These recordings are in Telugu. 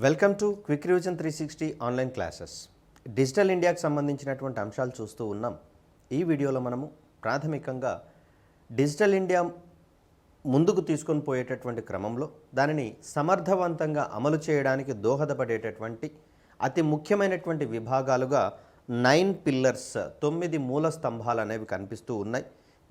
Welcome to quick revision 360 online classes. Digital ఇండియాకి సంబంధించినటువంటి అంశాలు చూస్తూ ఉన్నాం. ఈ వీడియోలో మనము ప్రాథమికంగా డిజిటల్ ఇండియా ముందుకు తీసుకొని పోయేటటువంటి క్రమంలో దానిని సమర్థవంతంగా అమలు చేయడానికి దోహదపడేటటువంటి అతి ముఖ్యమైనటువంటి విభాగాలుగా 9 పిల్లర్స్ 9 మూల స్తంభాలు అనేవి కనిపిస్తూ ఉన్నాయి.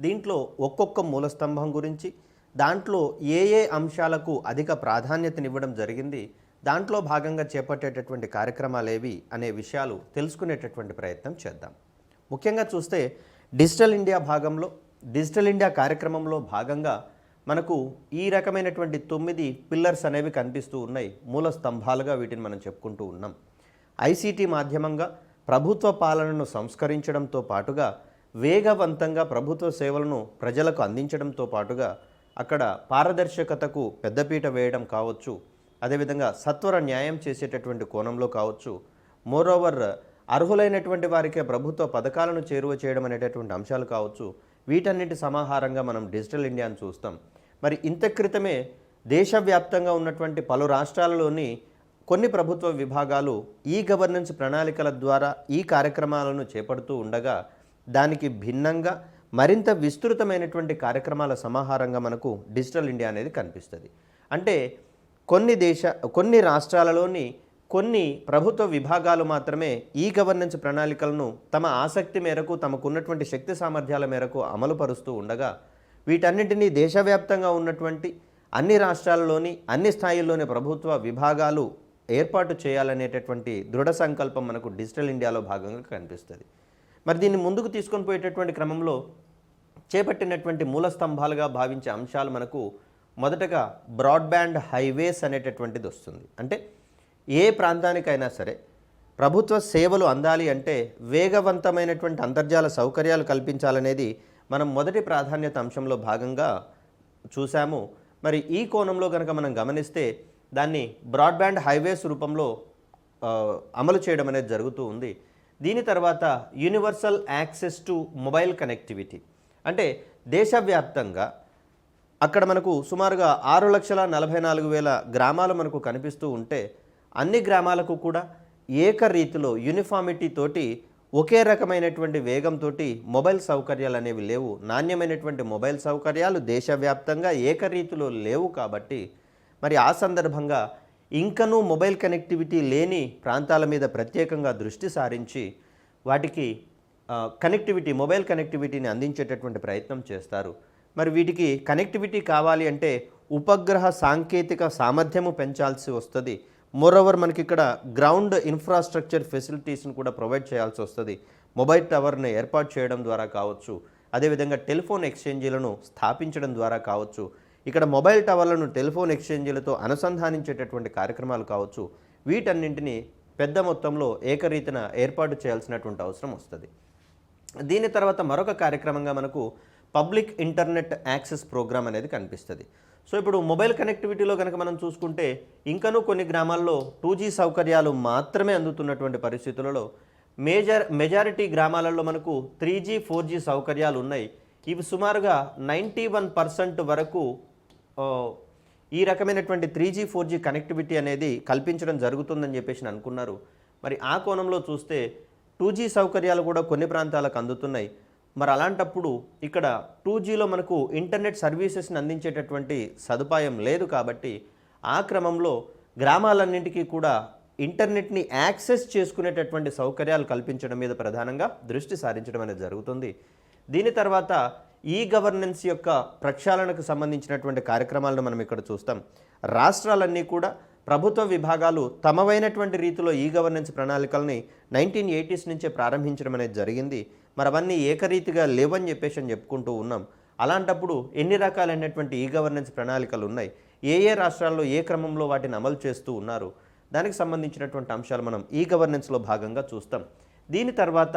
దీంట్లో ఒక్కొక్క మూల స్తంభం గురించి దాంట్లో ఏ అంశాలకు అధిక ప్రాధాన్యతనివ్వడం జరిగింది, దాంట్లో భాగంగా చేపట్టేటటువంటి కార్యక్రమాలేవి అనే విషయాలు తెలుసుకునేటటువంటి ప్రయత్నం చేద్దాం. ముఖ్యంగా చూస్తే డిజిటల్ ఇండియా భాగంలో డిజిటల్ ఇండియా కార్యక్రమంలో భాగంగా మనకు ఈ రకమైనటువంటి 9 పిల్లర్స్ అనేవి కనిపిస్తూ ఉన్నాయి. మూల స్తంభాలుగా వీటిని మనం చెప్పుకుంటూ ఉన్నాం. ఐసీటీ మాధ్యమంగా ప్రభుత్వ పాలనను సంస్కరించడంతో పాటుగా వేగవంతంగా ప్రభుత్వ సేవలను ప్రజలకు అందించడంతో పాటుగా అక్కడ పారదర్శకతకు పెద్దపీట వేయడం కావచ్చు, అదేవిధంగా సత్వర న్యాయం చేసేటటువంటి కోణంలో కావచ్చు, మోరోవర్ అర్హులైనటువంటి వారికే ప్రభుత్వ పథకాలను చేరువ చేయడం అనేటటువంటి అంశాలు కావచ్చు, వీటన్నిటి సమాహారంగా మనం డిజిటల్ ఇండియాను చూస్తాం. మరి ఇంత క్రితమే దేశవ్యాప్తంగా ఉన్నటువంటి పలు రాష్ట్రాలలోని కొన్ని ప్రభుత్వ విభాగాలు ఈ గవర్నెన్స్ ప్రణాళికల ద్వారా ఈ కార్యక్రమాలను చేపడుతూ ఉండగా దానికి భిన్నంగా మరింత విస్తృతమైనటువంటి కార్యక్రమాల సమాహారంగా మనకు డిజిటల్ ఇండియా అనేది కనిపిస్తుంది. అంటే కొన్ని రాష్ట్రాలలోని కొన్ని ప్రభుత్వ విభాగాలు మాత్రమే ఈ గవర్నెన్స్ ప్రణాళికలను తమ ఆసక్తి మేరకు తమకున్నటువంటి శక్తి సామర్థ్యాల మేరకు అమలుపరుస్తూ ఉండగా వీటన్నిటినీ దేశవ్యాప్తంగా ఉన్నటువంటి అన్ని రాష్ట్రాలలోని అన్ని స్థాయిల్లోని ప్రభుత్వ విభాగాలు ఏర్పాటు చేయాలనేటటువంటి దృఢ సంకల్పం మనకు డిజిటల్ ఇండియాలో భాగంగా కనిపిస్తుంది. మరి దీన్ని ముందుకు తీసుకొని పోయేటటువంటి క్రమంలో చేపట్టినటువంటి మూల స్తంభాలుగా భావించే అంశాలు మనకు మొదటగా బ్రాడ్బ్యాండ్ హైవేస్ అనేటటువంటిది వస్తుంది. అంటే ఏ ప్రాంతానికైనా సరే ప్రభుత్వ సేవలు అందాలి అంటే వేగవంతమైనటువంటి అంతర్జాల సౌకర్యాలు కల్పించాలనేది మనం మొదటి ప్రాధాన్యత అంశంలో భాగంగా చూసాము. మరి ఈ కోణంలో కనుక మనం గమనిస్తే దాన్ని బ్రాడ్బ్యాండ్ హైవేస్ రూపంలో అమలు చేయడం అనేది జరుగుతూ ఉంది. దీని తర్వాత universal access to mobile connectivity, అంటే దేశవ్యాప్తంగా అక్కడ మనకు సుమారుగా 6,44,000 గ్రామాలు మనకు కనిపిస్తూ ఉంటే అన్ని గ్రామాలకు కూడా ఏకరీతిలో యూనిఫామిటీ తోటి ఒకే రకమైనటువంటి వేగంతో మొబైల్ సౌకర్యాలు అనేవి లేవు. నాణ్యమైనటువంటి మొబైల్ సౌకర్యాలు దేశవ్యాప్తంగా ఏకరీతిలో లేవు. కాబట్టి మరి ఆ సందర్భంగా ఇంకనూ మొబైల్ కనెక్టివిటీ లేని ప్రాంతాల మీద ప్రత్యేకంగా దృష్టి సారించి వాటికి మొబైల్ కనెక్టివిటీని అందించేటటువంటి ప్రయత్నం చేస్తారు. మరి వీటికి కనెక్టివిటీ కావాలి అంటే ఉపగ్రహ సాంకేతిక సామర్థ్యము పెంచాల్సి వస్తుంది. మోరోవర్ మనకి ఇక్కడ గ్రౌండ్ ఇన్ఫ్రాస్ట్రక్చర్ ఫెసిలిటీస్ని కూడా ప్రొవైడ్ చేయాల్సి వస్తుంది. మొబైల్ టవర్ను ఏర్పాటు చేయడం ద్వారా కావచ్చు, అదేవిధంగా టెలిఫోన్ ఎక్స్చేంజీలను స్థాపించడం ద్వారా కావచ్చు, ఇక్కడ మొబైల్ టవర్లను టెలిఫోన్ ఎక్స్చేంజీలతో అనుసంధానించేటటువంటి కార్యక్రమాలు కావచ్చు, వీటన్నింటినీ పెద్ద మొత్తంలో ఏకరీతిన ఏర్పాటు చేయాల్సినటువంటి అవసరం వస్తుంది. దీని తర్వాత మరొక కార్యక్రమంగా మనకు పబ్లిక్ ఇంటర్నెట్ యాక్సెస్ ప్రోగ్రామ్ అనేది కనిపిస్తుంది. సో ఇప్పుడు మొబైల్ కనెక్టివిటీలో కనుక మనం చూసుకుంటే ఇంకనూ కొన్ని గ్రామాల్లో 2G సౌకర్యాలు మాత్రమే అందుతున్నటువంటి పరిస్థితులలో మెజారిటీ గ్రామాలలో మనకు 3G 4G సౌకర్యాలు ఉన్నాయి. ఇవి సుమారుగా 91% వరకు ఈ రకమైనటువంటి 3G 4G కనెక్టివిటీ అనేది కల్పించడం జరుగుతుందని చెప్పేసి అనుకున్నారు. మరి ఆ కోణంలో చూస్తే 2G సౌకర్యాలు కూడా కొన్ని ప్రాంతాలకు అందుతున్నాయి. మరి అలాంటప్పుడు ఇక్కడ 2Gలో మనకు ఇంటర్నెట్ సర్వీసెస్ని అందించేటటువంటి సదుపాయం లేదు. కాబట్టి ఆ క్రమంలో గ్రామాలన్నింటికీ కూడా ఇంటర్నెట్ని యాక్సెస్ చేసుకునేటటువంటి సౌకర్యాలు కల్పించడం మీద ప్రధానంగా దృష్టి సారించడం అనేది జరుగుతుంది. దీని తర్వాత ఈ గవర్నెన్స్ యొక్క ప్రక్షాళనకు సంబంధించినటువంటి కార్యక్రమాలను మనం ఇక్కడ చూస్తాం. రాష్ట్రాలన్నీ కూడా ప్రభుత్వ విభాగాలు తమవైనటువంటి రీతిలో ఈ గవర్నెన్స్ ప్రణాళికల్ని 1980s నుంచే ప్రారంభించడం అనేది జరిగింది. మరి అవన్నీ ఏకరీతిగా లేవని చెప్పేసి చెప్పుకుంటూ ఉన్నాం. అలాంటప్పుడు ఎన్ని రకాలైనటువంటి ఈ గవర్నెన్స్ ప్రణాళికలు ఉన్నాయి, ఏ రాష్ట్రాల్లో ఏ క్రమంలో వాటిని అమలు చేస్తూ ఉన్నారు, దానికి సంబంధించినటువంటి అంశాలు మనం ఈ గవర్నెన్స్లో భాగంగా చూస్తాం. దీని తర్వాత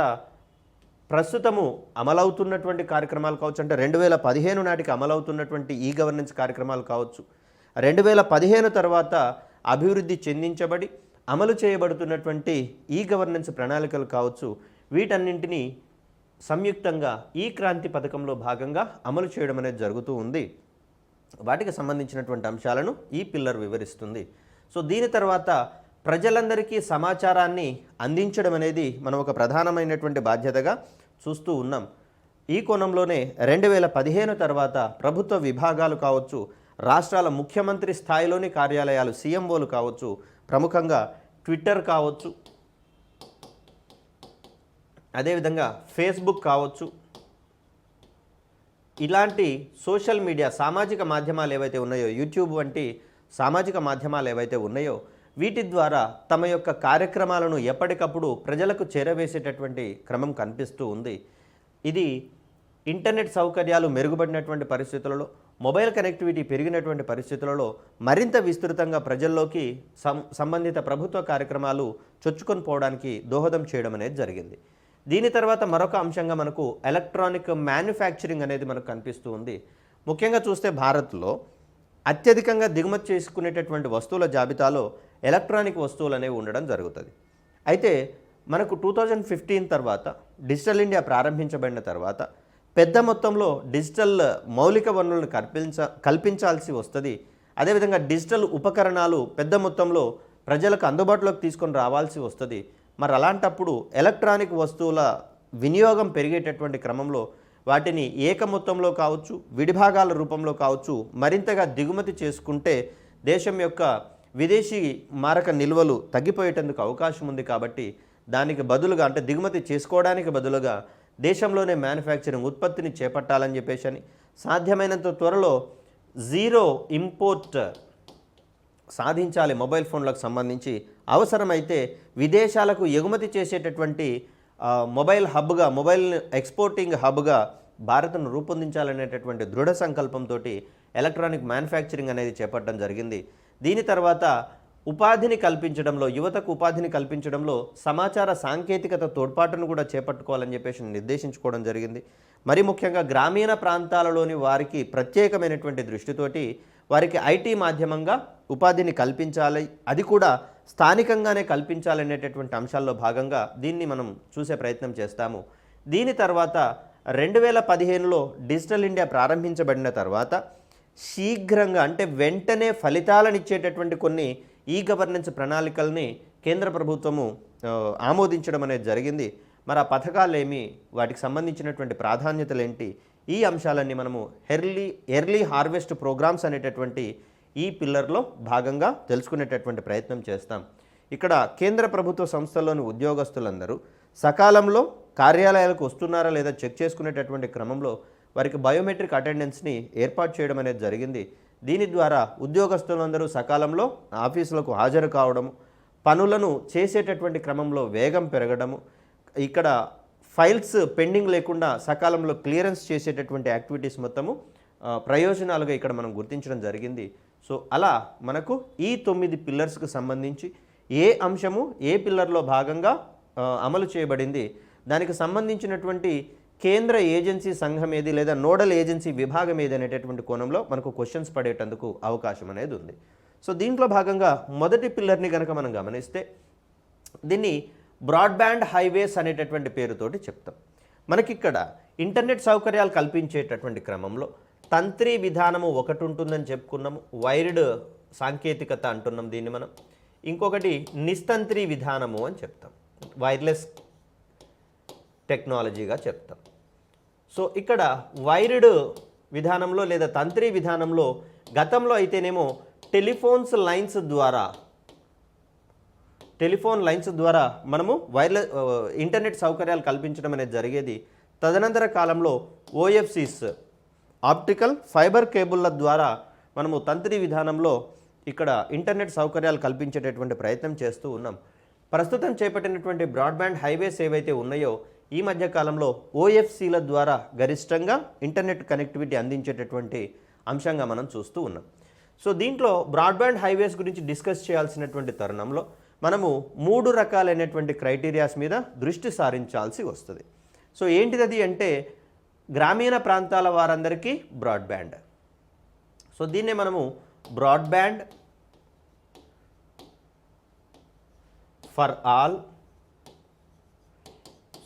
ప్రస్తుతము అమలవుతున్నటువంటి కార్యక్రమాలు కావచ్చు, అంటే 2015 నాటికి అమలవుతున్నటువంటి ఈ గవర్నెన్స్ కార్యక్రమాలు కావచ్చు, 2015 తర్వాత అభివృద్ధి చెందించబడి అమలు చేయబడుతున్నటువంటి ఈ గవర్నెన్స్ ప్రణాళికలు కావచ్చు, వీటన్నింటినీ సంయుక్తంగా ఈ క్రాంతి పథకంలో భాగంగా అమలు చేయడం అనేది జరుగుతూ ఉంది. వాటికి సంబంధించినటువంటి అంశాలను ఈ పిల్లర్ వివరిస్తుంది. సో దీని తర్వాత ప్రజలందరికీ సమాచారాన్ని అందించడం అనేది మనం ఒక ప్రధానమైనటువంటి బాధ్యతగా చూస్తూ ఉన్నాం. ఈ కోణంలోనే 2015 తర్వాత ప్రభుత్వ విభాగాలు కావచ్చు, రాష్ట్రాల ముఖ్యమంత్రి స్థాయిలోని కార్యాలయాలు సీఎంఓలు కావచ్చు, ప్రముఖంగా ట్విట్టర్ కావచ్చు, అదేవిధంగా ఫేస్బుక్ కావచ్చు, ఇలాంటి సోషల్ మీడియా సామాజిక మాధ్యమాలు ఏవైతే ఉన్నాయో, యూట్యూబ్ వంటి సామాజిక మాధ్యమాలు ఏవైతే ఉన్నాయో వీటి ద్వారా తమ యొక్క కార్యక్రమాలను ఎప్పటికప్పుడు ప్రజలకు చేరవేసేటటువంటి క్రమం కనిపిస్తూ ఉంది. ఇది ఇంటర్నెట్ సౌకర్యాలు మెరుగుపడినటువంటి పరిస్థితులలో, మొబైల్ కనెక్టివిటీ పెరిగినటువంటి పరిస్థితులలో మరింత విస్తృతంగా ప్రజల్లోకి సంబంధిత ప్రభుత్వ కార్యక్రమాలు చొచ్చుకొని పోవడానికి దోహదం చేయడం అనేది జరిగింది. దీని తర్వాత మరొక అంశంగా మనకు ఎలక్ట్రానిక్ మ్యానుఫ్యాక్చరింగ్ అనేది మనకు కనిపిస్తూ ఉంది. ముఖ్యంగా చూస్తే భారత్లో అత్యధికంగా దిగుమతి చేసుకునేటటువంటి వస్తువుల జాబితాలో ఎలక్ట్రానిక్ వస్తువులు అనేవి ఉండడం జరుగుతుంది. అయితే మనకు 2015 తర్వాత డిజిటల్ ఇండియా ప్రారంభించబడిన తర్వాత పెద్ద మొత్తంలో డిజిటల్ మౌలిక వనరులను కల్పించాల్సి వస్తుంది. అదేవిధంగా డిజిటల్ ఉపకరణాలు పెద్ద మొత్తంలో ప్రజలకు అందుబాటులోకి తీసుకొని రావాల్సి వస్తుంది. మరి అలాంటప్పుడు ఎలక్ట్రానిక్ వస్తువుల వినియోగం పెరిగేటటువంటి క్రమంలో వాటిని ఏక మొత్తంలో కావచ్చు, విడిభాగాల రూపంలో కావచ్చు మరింతగా దిగుమతి చేసుకుంటే దేశం యొక్క విదేశీ మారక నిల్వలు తగ్గిపోయేటందుకు అవకాశం ఉంది. కాబట్టి దానికి బదులుగా, అంటే దిగుమతి చేసుకోవడానికి బదులుగా దేశంలోనే మ్యానుఫ్యాక్చరింగ్ ఉత్పత్తిని చేపట్టాలని చెప్పేసి సాధ్యమైనంత త్వరలో జీరో ఇంపోర్ట్ సాధించాలి. మొబైల్ ఫోన్లకు సంబంధించి అవసరమైతే విదేశాలకు ఎగుమతి చేసేటటువంటి మొబైల్ హబ్గా, మొబైల్ ఎక్స్పోర్టింగ్ హబ్గా భారత్ను రూపొందించాలనేటటువంటి దృఢ సంకల్పంతో ఎలక్ట్రానిక్ మ్యానుఫ్యాక్చరింగ్ అనేది చేపట్టడం జరిగింది. దీని తర్వాత ఉపాధిని కల్పించడంలో, యువతకు ఉపాధిని కల్పించడంలో సమాచార సాంకేతికత తోడ్పాటును కూడా చేపట్టుకోవాలని చెప్పేసి నిర్దేశించుకోవడం జరిగింది. మరి ముఖ్యంగా గ్రామీణ ప్రాంతాలలోని వారికి ప్రత్యేకమైనటువంటి దృష్టితోటి వారికి ఐటీ మాధ్యమంగా ఉపాధిని కల్పించాలి, అది కూడా స్థానికంగానే కల్పించాలనేటటువంటి అంశాల్లో భాగంగా దీన్ని మనం చూసే ప్రయత్నం చేస్తాము. దీని తర్వాత 2015లో డిజిటల్ ఇండియా ప్రారంభించబడిన తర్వాత శీఘ్రంగా, అంటే వెంటనే ఫలితాలను ఇచ్చేటటువంటి కొన్ని ఈ గవర్నెన్స్ ప్రణాళికల్ని కేంద్ర ప్రభుత్వము ఆమోదించడం అనేది జరిగింది. మరి ఆ పథకాలు ఏమి, వాటికి సంబంధించినటువంటి ప్రాధాన్యతలు ఏంటి, ఈ అంశాలన్నీ మనము ఎర్లీ హార్వెస్ట్ ప్రోగ్రామ్స్ అనేటటువంటి ఈ పిల్లర్లో భాగంగా తెలుసుకునేటటువంటి ప్రయత్నం చేస్తాం. ఇక్కడ కేంద్ర ప్రభుత్వ సంస్థల్లోని ఉద్యోగస్తులందరూ సకాలంలో కార్యాలయాలకు వస్తున్నారా లేదా చెక్ చేసుకునేటటువంటి క్రమంలో వారికి బయోమెట్రిక్ అటెండెన్స్ని ఏర్పాటు చేయడం అనేది జరిగింది. దీని ద్వారా ఉద్యోగస్తులందరూ సకాలంలో ఆఫీసులకు హాజరు కావడము, పనులను చేసేటటువంటి క్రమంలో వేగం పెరగడము, ఇక్కడ ఫైల్స్ పెండింగ్ లేకుండా సకాలంలో క్లియరెన్స్ చేసేటటువంటి యాక్టివిటీస్ మొత్తము ప్రయోజనాలుగా ఇక్కడ మనం గుర్తించడం జరిగింది. సో అలా మనకు ఈ 9 పిల్లర్స్కి సంబంధించి ఏ అంశము ఏ పిల్లర్లో భాగంగా అమలు చేయబడింది, దానికి సంబంధించినటువంటి కేంద్ర ఏజెన్సీ సంఘం ఏది లేదా నోడల్ ఏజెన్సీ విభాగం ఏది అనేటటువంటి కోణంలో మనకు క్వశ్చన్స్ పడేటందుకు అవకాశం అనేది ఉంది. సో దీంట్లో భాగంగా మొదటి పిల్లర్ని కనుక మనం గమనిస్తే దీన్ని బ్రాడ్బ్యాండ్ హైవేస్ అనేటటువంటి పేరుతోటి చెప్తాం. మనకిక్కడ ఇంటర్నెట్ సౌకర్యాలు కల్పించేటటువంటి క్రమంలో తంత్రి విధానము ఒకటి ఉంటుందని చెప్పుకున్నాము, వైర్డ్ సాంకేతికత అంటున్నాం దీన్ని మనం. ఇంకొకటి నిస్తంత్రి విధానము అని చెప్తాం, వైర్లెస్ టెక్నాలజీగా చెప్తాం. సో ఇక్కడ వైర్డ్ విధానంలో లేదా తంత్రి విధానంలో గతంలో అయితేనేమో టెలిఫోన్ లైన్స్ ద్వారా మనము ఇంటర్నెట్ సౌకర్యాలు కల్పించడం అనేది జరిగేది. తదనంతర కాలంలో ఓఎఫ్సిస్, ఆప్టికల్ ఫైబర్ కేబుల్ల ద్వారా మనము తంత్రి విధానంలో ఇక్కడ ఇంటర్నెట్ సౌకర్యాలు కల్పించేటటువంటి ప్రయత్నం చేస్తూ ఉన్నాం. ప్రస్తుతం చేపట్టినటువంటి బ్రాడ్బ్యాండ్ హైవేస్ ఏవైతే ఉన్నాయో ఈ మధ్య కాలంలో ఓఎఫ్సీల ద్వారా గరిష్టంగా ఇంటర్నెట్ కనెక్టివిటీ అందించేటటువంటి అంశంగా మనం చూస్తూ ఉన్నాం. సో దీంట్లో బ్రాడ్బ్యాండ్ హైవేస్ గురించి డిస్కస్ చేయాల్సినటువంటి తరుణంలో మనము 3 రకాలైనటువంటి క్రైటీరియాస్ మీద దృష్టి సారించాల్సి వస్తుంది. సో ఏంటిది అంటే గ్రామీణ ప్రాంతాల వారందరికీ బ్రాడ్బ్యాండ్. సో దీన్నే మనము broadband for all,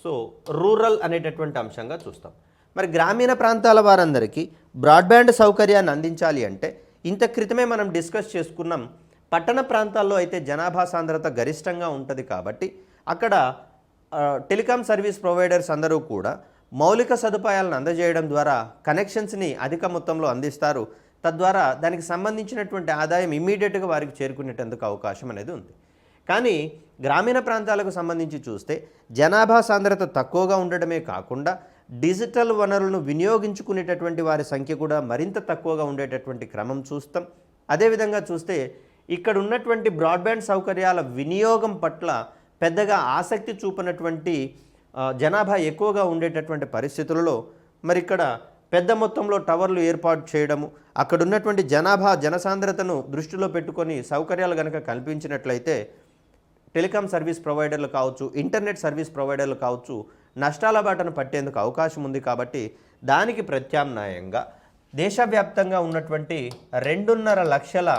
so rural అనేటటువంటి అంశంగా చూస్తాం. మరి గ్రామీణ ప్రాంతాల వారందరికీ బ్రాడ్బ్యాండ్ సౌకర్యాన్ని అందించాలి అంటే ఇంత క్రితమే మనం డిస్కస్ చేసుకున్నాం, పట్టణ ప్రాంతాల్లో అయితే జనాభా సాంద్రత గరిష్టంగా ఉంటుంది కాబట్టి అక్కడ టెలికాం సర్వీస్ ప్రొవైడర్స్ అందరూ కూడా మౌలిక సదుపాయాలను అందజేయడం ద్వారా కనెక్షన్స్ని అధిక మొత్తంలో అందిస్తారు. తద్వారా దానికి సంబంధించినటువంటి ఆదాయం ఇమ్మీడియట్గా వారికి చేరుకునేటందుకు అవకాశం అనేది ఉంది. కానీ గ్రామీణ ప్రాంతాలకు సంబంధించి చూస్తే జనాభా సాంద్రత తక్కువగా ఉండడమే కాకుండా డిజిటల్ వనరులను వినియోగించుకునేటటువంటి వారి సంఖ్య కూడా మరింత తక్కువగా ఉండేటటువంటి క్రమం చూస్తాం. అదేవిధంగా చూస్తే ఇక్కడ ఉన్నటువంటి బ్రాడ్బ్యాండ్ సౌకర్యాల వినియోగం పట్ల పెద్దగా ఆసక్తి చూపినటువంటి జనాభా ఎక్కువగా ఉండేటటువంటి పరిస్థితులలో మరి ఇక్కడ పెద్ద మొత్తంలో టవర్లు ఏర్పాటు చేయడము, అక్కడ ఉన్నటువంటి జనసాంద్రతను దృష్టిలో పెట్టుకొని సౌకర్యాలు కనుక కల్పించినట్లయితే టెలికాం సర్వీస్ ప్రొవైడర్లు కావచ్చు, ఇంటర్నెట్ సర్వీస్ ప్రొవైడర్లు కావచ్చు నష్టాల బాటను పట్టేందుకు అవకాశం ఉంది. కాబట్టి దానికి ప్రత్యామ్నాయంగా దేశవ్యాప్తంగా ఉన్నటువంటి 2.5 లక్షల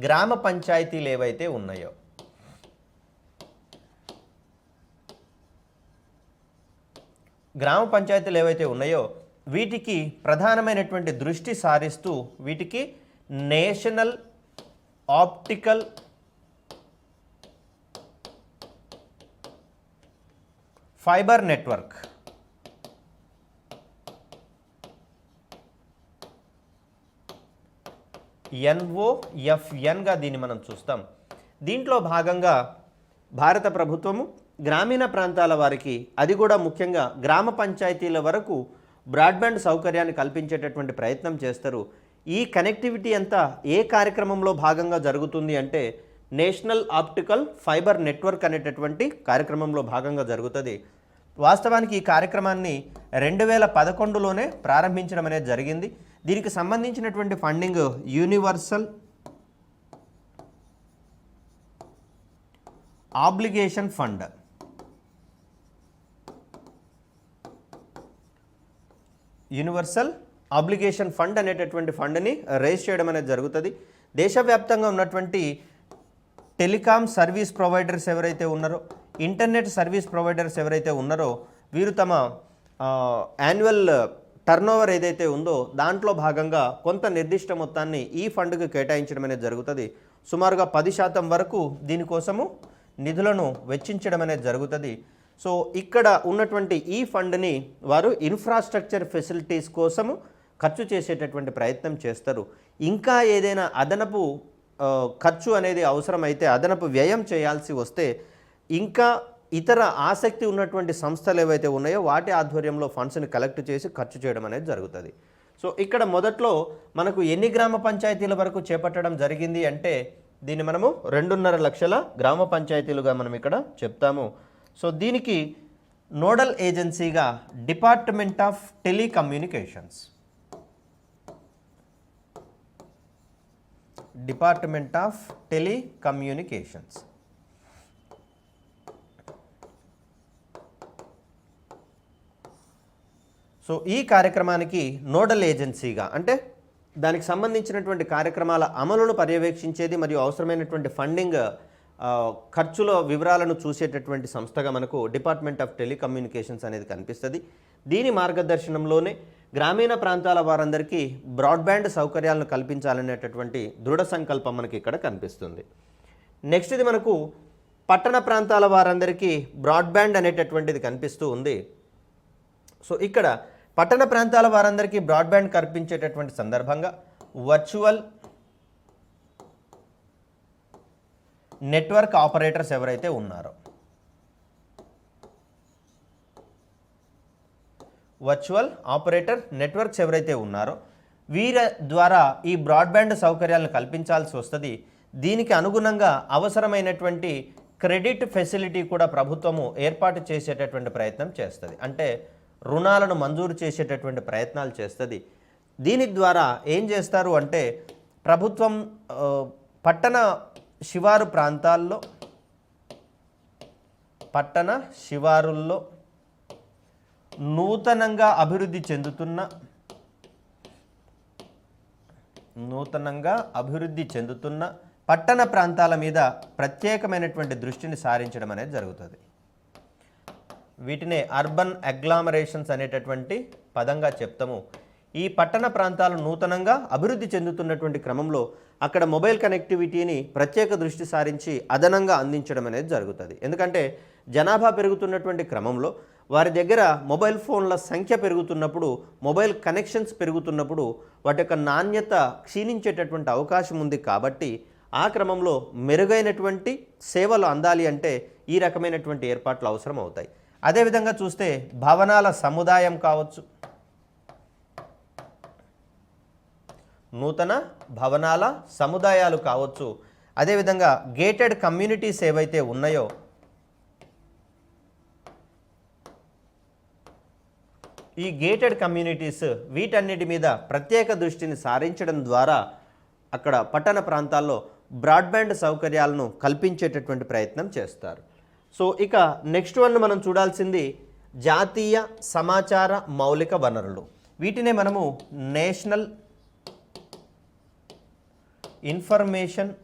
గ్రామ పంచాయతీలు ఏవైతే ఉన్నాయో వీటికి ప్రధానమైనటువంటి దృష్టి సారిస్తూ వీటికి నేషనల్ ఆప్టికల్ ఫైబర్ నెట్వర్క్ NOFNగా దీన్ని మనం చూస్తాం. దీంట్లో భాగంగా భారత ప్రభుత్వము గ్రామీణ ప్రాంతాల వారికి, అది కూడా ముఖ్యంగా గ్రామ పంచాయతీల వరకు బ్రాడ్బ్యాండ్ సౌకర్యాన్ని కల్పించేటటువంటి ప్రయత్నం చేస్తారు. ఈ కనెక్టివిటీ అంతా ఏ కార్యక్రమంలో భాగంగా జరుగుతుంది అంటే నేషనల్ ఆప్టికల్ ఫైబర్ నెట్వర్క్ అనేటటువంటి కార్యక్రమంలో భాగంగా జరుగుతుంది. వాస్తవానికి ఈ కార్యక్రమాన్ని 2011లోనే ప్రారంభించడం అనేది జరిగింది. దీనికి సంబంధించినటువంటి ఫండింగ్ యూనివర్సల్ ఆబ్లిగేషన్ ఫండ్ అనేటటువంటి ఫండ్ని రైజ్ చేయడం అనేది జరుగుతుంది. దేశవ్యాప్తంగా ఉన్నటువంటి టెలికాం సర్వీస్ ప్రొవైడర్స్ ఎవరైతే ఉన్నారో, ఇంటర్నెట్ సర్వీస్ ప్రొవైడర్స్ ఎవరైతే ఉన్నారో వీరు తమ యాన్యువల్ టర్నోవర్ ఏదైతే ఉందో దాంట్లో భాగంగా కొంత నిర్దిష్ట మొత్తాన్ని ఈ ఫండ్కి కేటాయించడం అనేది జరుగుతుంది. సుమారుగా 10% వరకు దీనికోసము నిధులను వెచ్చించడం అనేది జరుగుతుంది. సో ఇక్కడ ఉన్నటువంటి ఈ ఫండ్ని వారు ఇన్ఫ్రాస్ట్రక్చర్ ఫెసిలిటీస్ కోసము ఖర్చు చేసేటటువంటి ప్రయత్నం చేస్తారు. ఇంకా ఏదైనా అదనపు ఖర్చు అనేది అవసరమైతే, అదనపు వ్యయం చేయాల్సి వస్తే ఇంకా ఇతర ఆసక్తి ఉన్నటువంటి సంస్థలు ఏవైతే ఉన్నాయో వాటి ఆధ్వర్యంలో ఫండ్స్ని కలెక్ట్ చేసి ఖర్చు చేయడం అనేది జరుగుతుంది. సో ఇక్కడ మొదట్లో మనకు ఎన్ని గ్రామ పంచాయతీల వరకు చేపట్టడం జరిగింది అంటే దీన్ని మనము 2.5 లక్షల గ్రామ పంచాయతీలుగా మనం ఇక్కడ చెప్తాము. సో దీనికి నోడల్ ఏజెన్సీగా డిపార్ట్మెంట్ ఆఫ్ టెలికమ్యూనికేషన్స్ సో ఈ కార్యక్రమానికి నోడల్ ఏజెన్సీగా అంటే దానికి సంబంధించినటువంటి కార్యక్రమాల అమలును పర్యవేక్షించేది మరియు అవసరమైనటువంటి ఫండింగ్ ఖర్చుల వివరాలను చూసేటటువంటి సంస్థగా మనకు డిపార్ట్మెంట్ ఆఫ్ టెలికమ్యూనికేషన్స్ అనేది కనిపిస్తుంది. దీని మార్గదర్శనంలోనే గ్రామీణ ప్రాంతాల వారందరికీ బ్రాడ్బ్యాండ్ సౌకర్యాలను కల్పించాలనేటటువంటి దృఢ సంకల్పం మనకి ఇక్కడ కనిపిస్తుంది. నెక్స్ట్ ఇది మనకు పట్టణ ప్రాంతాల వారందరికీ బ్రాడ్బ్యాండ్ అనేటటువంటిది కనిపిస్తూ ఉంది. సో ఇక్కడ పట్టణ ప్రాంతాల వారందరికీ బ్రాడ్బ్యాండ్ కల్పించేటటువంటి సందర్భంగా వర్చువల్ నెట్వర్క్ ఆపరేటర్స్ ఎవరైతే ఉన్నారో, వర్చువల్ ఆపరేటర్ నెట్వర్క్స్ ఎవరైతే ఉన్నారో వీరి ద్వారా ఈ బ్రాడ్బ్యాండ్ సౌకర్యాలను కల్పించాల్సి వస్తుంది. దీనికి అనుగుణంగా అవసరమైనటువంటి క్రెడిట్ ఫెసిలిటీ కూడా ప్రభుత్వము ఏర్పాటు చేసేటటువంటి ప్రయత్నం చేస్తుంది. అంటే రుణాలను మంజూరు చేసేటటువంటి ప్రయత్నాలు చేస్తుంది. దీని ద్వారా ఏం చేస్తారు అంటే ప్రభుత్వం పట్టణ శివారుల్లో నూతనంగా అభివృద్ధి చెందుతున్న పట్టణ ప్రాంతాల మీద ప్రత్యేకమైనటువంటి దృష్టిని సారించడం అనేది జరుగుతుంది. వీటినే అర్బన్ అగ్లామరేషన్స్ అనేటటువంటి పదంగా చెప్తాము. ఈ పట్టణ ప్రాంతాలు నూతనంగా అభివృద్ధి చెందుతున్నటువంటి క్రమంలో అక్కడ మొబైల్ కనెక్టివిటీని ప్రత్యేక దృష్టి సారించి అదనంగా అందించడం అనేది జరుగుతుంది. ఎందుకంటే జనాభా పెరుగుతున్నటువంటి క్రమంలో వారి దగ్గర మొబైల్ ఫోన్ల సంఖ్య పెరుగుతున్నప్పుడు, మొబైల్ కనెక్షన్స్ పెరుగుతున్నప్పుడు వాటి యొక్క నాణ్యత క్షీణించేటటువంటి అవకాశం ఉంది. కాబట్టి ఆ క్రమంలో మెరుగైనటువంటి సేవలు అందాలి అంటే ఈ రకమైనటువంటి ఏర్పాట్లు అవసరం అవుతాయి. అదేవిధంగా చూస్తే భవనాల సముదాయం కావచ్చు, నూతన భవనాల సముదాయాలు కావచ్చు, అదేవిధంగా గేటెడ్ కమ్యూనిటీస్ ఏవైతే ఉన్నాయో ఈ గేటెడ్ కమ్యూనిటీస్ వీటన్నిటి మీద ప్రత్యేక దృష్టిని సారించడం ద్వారా అక్కడ పట్టణ ప్రాంతాల్లో బ్రాడ్బ్యాండ్ సౌకర్యాలను కల్పించేటటువంటి ప్రయత్నం చేస్తారు. సో ఇక నెక్స్ట్ వన్ మనం చూడాల్సింది జాతీయ సమాచార మౌలిక వనరులు. వీటినే మనము నేషనల్ ఇన్ఫర్మేషన్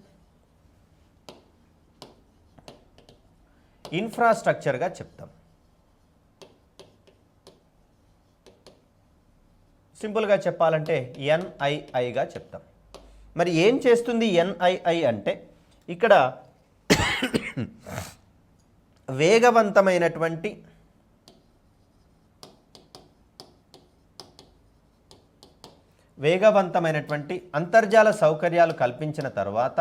ఇన్ఫ్రాస్ట్రక్చర్గా చెప్తాం. సింపుల్గా చెప్పాలంటే ఎన్ఐఐగా చెప్తాం. మరి ఏం చేస్తుంది ఎన్ఐఐ అంటే ఇక్కడ వేగవంతమైనటువంటి అంతర్జాల సౌకర్యాలు కల్పించిన తర్వాత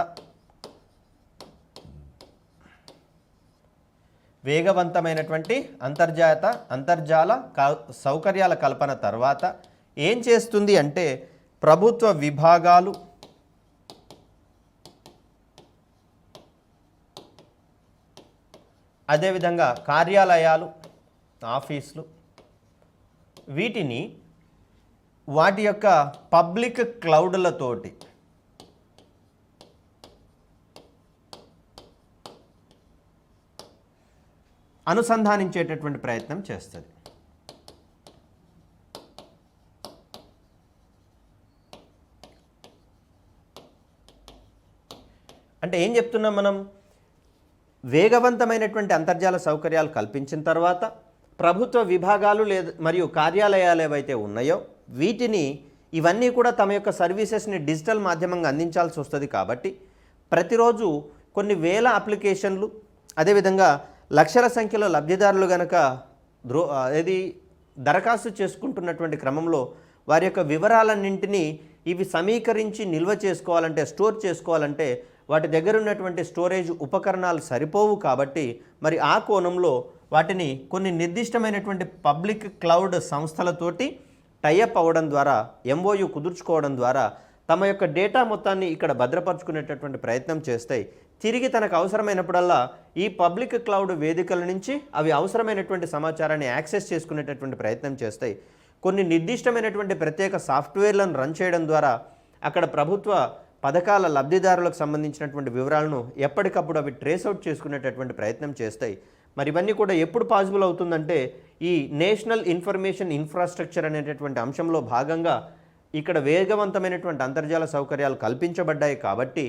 అంతర్జాల సౌకర్యాల కల్పన తర్వాత ఏం చేస్తుంది అంటే ప్రభుత్వ విభాగాలు, అదేవిధంగా కార్యాలయాలు, ఆఫీసులు వీటిని వాటి యొక్క పబ్లిక్ క్లౌడ్లతోటి అనుసంధానించేటటువంటి ప్రయత్నం చేస్తుంది. అంటే ఏం చెప్తున్నాం మనం? వేగవంతమైనటువంటి అంతర్జాల సౌకర్యాలు కల్పించిన తర్వాత ప్రభుత్వ విభాగాలు మరియు కార్యాలయాలు ఏవైతే ఉన్నాయో వీటిని ఇవన్నీ కూడా తమ యొక్క సర్వీసెస్ని డిజిటల్ మాధ్యమంగా అందించాల్సి వస్తుంది. కాబట్టి ప్రతిరోజు కొన్ని వేల అప్లికేషన్లు, అదేవిధంగా లక్షల సంఖ్యలో లబ్ధిదారులు కనుక దరఖాస్తు చేసుకుంటున్నటువంటి క్రమంలో వారి యొక్క వివరాలన్నింటినీ ఇవి సమీకరించి నిల్వ చేసుకోవాలంటే, స్టోర్ చేసుకోవాలంటే వాటి దగ్గర ఉన్నటువంటి స్టోరేజ్ ఉపకరణాలు సరిపోవు. కాబట్టి మరి ఆ కోణంలో వాటిని కొన్ని నిర్దిష్టమైనటువంటి పబ్లిక్ క్లౌడ్ సంస్థలతోటి టైఅప్ అవ్వడం ద్వారా, ఎంఓయు కుదుర్చుకోవడం ద్వారా తమ యొక్క డేటా మొత్తాన్ని ఇక్కడ భద్రపరుచుకునేటటువంటి ప్రయత్నం చేస్తాయి. తిరిగి తనకు అవసరమైనప్పుడల్లా ఈ పబ్లిక్ క్లౌడ్ వేదికల నుంచి అవి అవసరమైనటువంటి సమాచారాన్ని యాక్సెస్ చేసుకునేటటువంటి ప్రయత్నం చేస్తాయి. కొన్ని నిర్దిష్టమైనటువంటి ప్రత్యేక సాఫ్ట్వేర్లను రన్ చేయడం ద్వారా అక్కడ ప్రభుత్వ పథకాల లబ్ధిదారులకు సంబంధించినటువంటి వివరాలను ఎప్పటికప్పుడు అవి ట్రేస్ అవుట్ చేసుకునేటటువంటి ప్రయత్నం చేస్తాయి. మరి ఇవన్నీ కూడా ఎప్పుడు పాసిబుల్ అవుతుందంటే ఈ నేషనల్ ఇన్ఫర్మేషన్ ఇన్ఫ్రాస్ట్రక్చర్ అనేటటువంటి అంశంలో భాగంగా ఇక్కడ వేగవంతమైనటువంటి అంతర్జాల సౌకర్యాలు కల్పించబడ్డాయి. కాబట్టి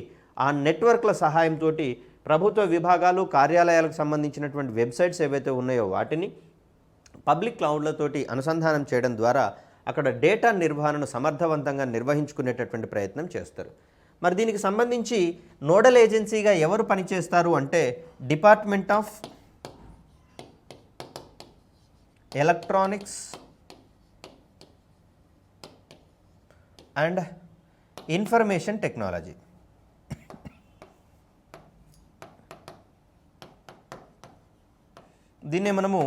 ఆ నెట్వర్క్ల సహాయంతో ప్రభుత్వ విభాగాలు, కార్యాలయాలకు సంబంధించినటువంటి వెబ్సైట్స్ ఏవైతే ఉన్నాయో వాటిని పబ్లిక్ క్లౌడ్లతోటి అనుసంధానం చేయడం ద్వారా అక్కడ డేటా నిర్వహణను సమర్థవంతంగా నిర్వహించుకునేటటువంటి ప్రయత్నం చేస్తారు. మరి దీనికి సంబంధించి నోడల్ ఏజెన్సీగా ఎవరు పనిచేస్తారు అంటే department of electronics and information technology. దీన్నే మనము